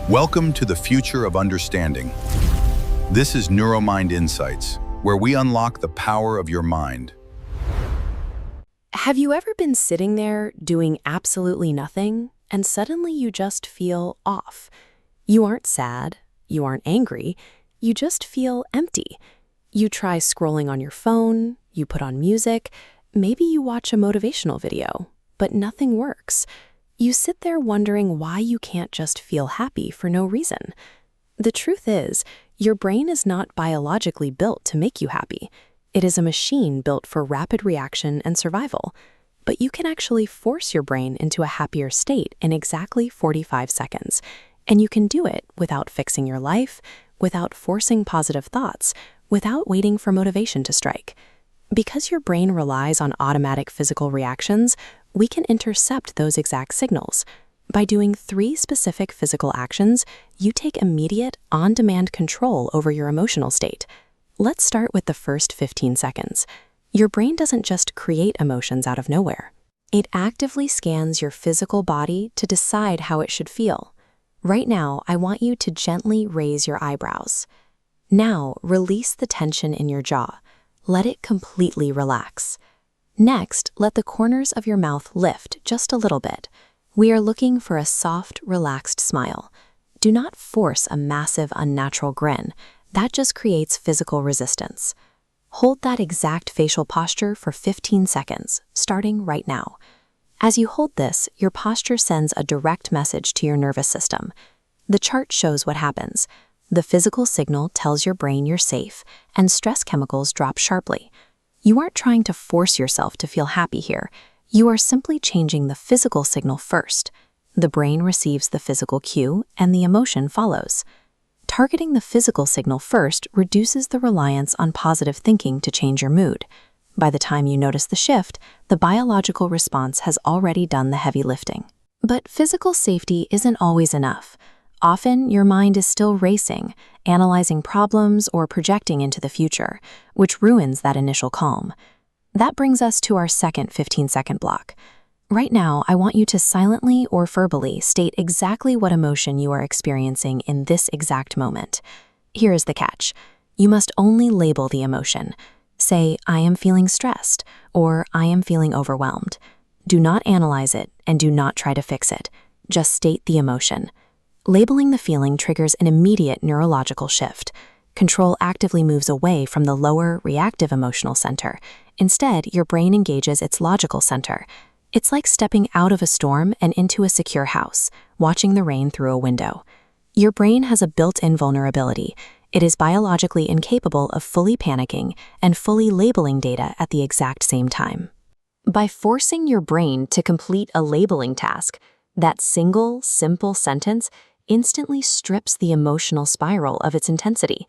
Welcome to the future of understanding. This is NeuroMind Insights, where we unlock the power of your mind. Have you ever been sitting there doing absolutely nothing, and suddenly you just feel off? You aren't sad, you aren't angry, you just feel empty. You try scrolling on your phone, you put on music, maybe you watch a motivational video, but nothing works. You sit there wondering why you can't just feel happy for no reason. The truth is, your brain is not biologically built to make you happy. It is a machine built for rapid reaction and survival. But you can actually force your brain into a happier state in exactly 45 seconds. And you can do it without fixing your life, without forcing positive thoughts, without waiting for motivation to strike. Because your brain relies on automatic physical reactions, we can intercept those exact signals. By doing 3 specific physical actions, you take immediate, on-demand control over your emotional state. Let's start with the first 15 seconds. Your brain doesn't just create emotions out of nowhere. It actively scans your physical body to decide how it should feel. Right now, I want you to gently raise your eyebrows. Now, release the tension in your jaw. Let it completely relax. Next, let the corners of your mouth lift just a little bit. We are looking for a soft, relaxed smile. Do not force a massive, unnatural grin. That just creates physical resistance. Hold that exact facial posture for 15 seconds, starting right now. As you hold this, your posture sends a direct message to your nervous system. The chart shows what happens. The physical signal tells your brain you're safe, and stress chemicals drop sharply. You aren't trying to force yourself to feel happy here. You are simply changing the physical signal first. The brain receives the physical cue, and the emotion follows. Targeting the physical signal first reduces the reliance on positive thinking to change your mood. By the time you notice the shift, the biological response has already done the heavy lifting. But physical safety isn't always enough. Often, your mind is still racing, analyzing problems or projecting into the future, which ruins that initial calm. That brings us to our second 15-second block. Right now, I want you to silently or verbally state exactly what emotion you are experiencing in this exact moment. Here is the catch. You must only label the emotion. Say, I am feeling stressed, or I am feeling overwhelmed. Do not analyze it, and do not try to fix it. Just state the emotion. Labeling the feeling triggers an immediate neurological shift. Control actively moves away from the lower, reactive emotional center. Instead, your brain engages its logical center. It's like stepping out of a storm and into a secure house, watching the rain through a window. Your brain has a built-in vulnerability. It is biologically incapable of fully panicking and fully labeling data at the exact same time. By forcing your brain to complete a labeling task, that single, simple sentence instantly strips the emotional spiral of its intensity.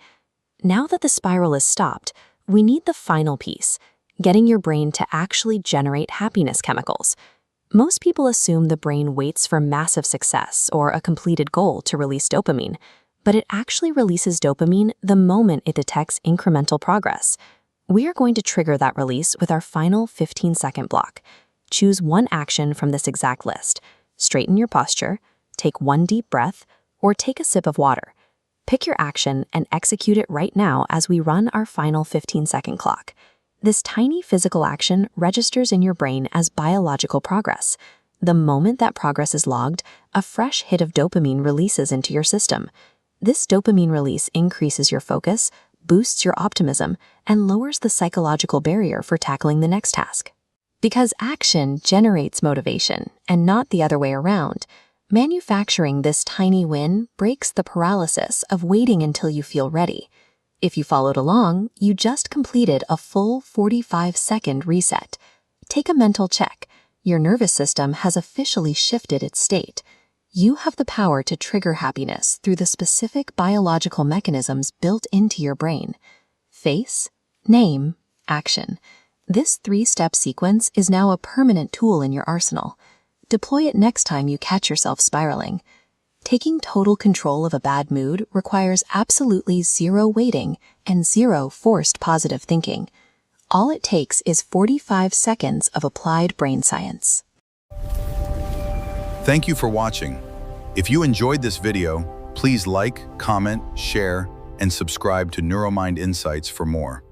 Now that the spiral is stopped, we need the final piece, getting your brain to actually generate happiness chemicals. Most people assume the brain waits for massive success or a completed goal to release dopamine, but it actually releases dopamine the moment it detects incremental progress. We are going to trigger that release with our final 15-second block. Choose one action from this exact list. Straighten your posture, take one deep breath, or take a sip of water. Pick your action and execute it right now as we run our final 15-second clock. This tiny physical action registers in your brain as biological progress. The moment that progress is logged, a fresh hit of dopamine releases into your system. This dopamine release increases your focus, boosts your optimism, and lowers the psychological barrier for tackling the next task. Because action generates motivation, and not the other way around, manufacturing this tiny win breaks the paralysis of waiting until you feel ready. If you followed along, you just completed a full 45-second reset. Take a mental check. Your nervous system has officially shifted its state. You have the power to trigger happiness through the specific biological mechanisms built into your brain. Face, name, action. This 3-step sequence is now a permanent tool in your arsenal. Deploy it next time you catch yourself spiraling. Taking total control of a bad mood requires absolutely zero waiting and zero forced positive thinking. All it takes is 45 seconds of applied brain science. Thank you for watching. If you enjoyed this video, Please like, comment, share, and subscribe to Neuromind Insights for more.